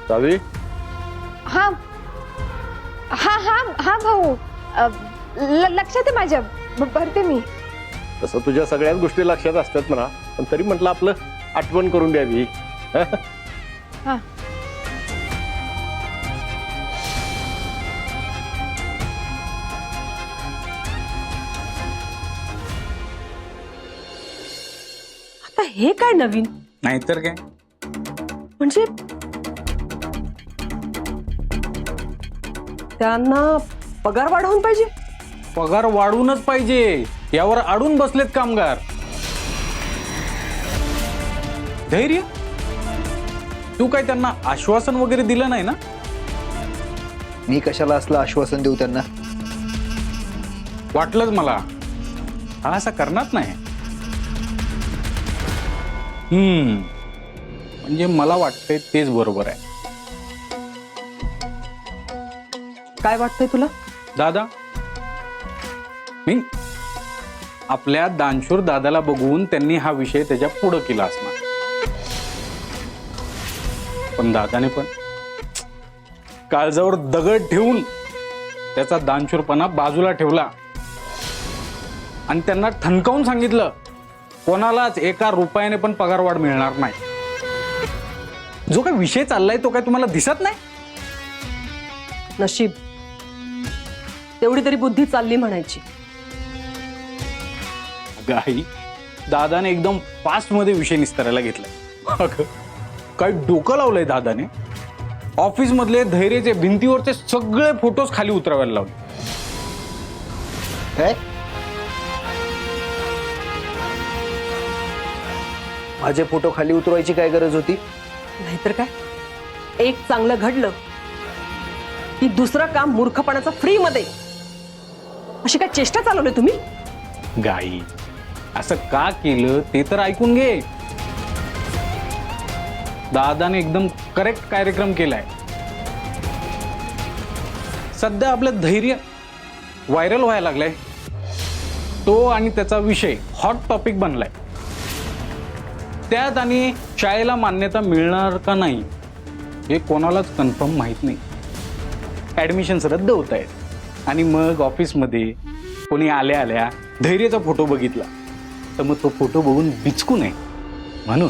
चावी? हा हा हा हा भाऊ, लक्षात आहे माझ्या, भरते मी. तसं तुझ्या सगळ्याच गोष्टी लक्षात असतात म्हणा, पण तरी म्हटलं आपलं आठवण करून द्यावी. हा आता हे काय नवीन? नाहीतर काय. म्हणजे त्यांना पगार वाढवून पाहिजे? पगार वाढूनच पाहिजे, यावर अडून बसलेत कामगार. धैर्य, तू काय त्यांना आश्वासन वगैरे दिलं नाही ना? मी कशाला असलं आश्वासन देऊ त्यांना? वाटलंच मला, हा असा करणार नाही. म्हणजे मला वाटतंय तेच बरोबर आहे. काय वाटतंय तुला? दादा, मी आपल्या दानशूर दादाला बघून त्यांनी हा विषय त्याच्या पुढं केला असणार. पण दादाने पण काळजावर दगड ठेवून त्याचा दानशूरपणा बाजूला ठेवला आणि त्यांना ठणकावून सांगितलं, कोणालाच एका रुपयाने पण पगार वाढ मिळणार नाही. जो काही विषय चाललाय तो काय तुम्हाला दिसत नाही? नशीब तेवढी तरी बुद्धी चालली म्हणायची. गाई, दादाने एकदम फास्ट मध्ये विषय निस्तारायला घेतलाय. अगं, काय डोकं लावलंय दादाने. ऑफिस मधले धैर्याचे भिंतीवरचे सगळे फोटोज खाली उतरवायला लावले. काय? माझे फोटो खाली उतरवायची काय गरज होती? नाहीतर काय, एक चांगलं घडलं की दुसरं काम मूर्खपणाचं फ्री मध्ये. अशी काय चेष्टा चालवली तुम्ही? गाई, असं का केलं ते तर ऐकून घे. दादाने एकदम करेक्ट कार्यक्रम केलाय. सध्या आपलं धैर्य व्हायरल व्हायला लागलाय. तो आणि त्याचा विषय हॉट टॉपिक बनलाय. त्यात आणि शाळेला मान्यता मिळणार का नाही हे कोणालाच कन्फर्म माहित नाही. ऍडमिशन्स रद्द होत आहेत आणि मग ऑफिसमध्ये कोणी आल्या आल्या धैर्याचा फोटो बघितला तर मग तो फोटो बघून बिचकू नये म्हणून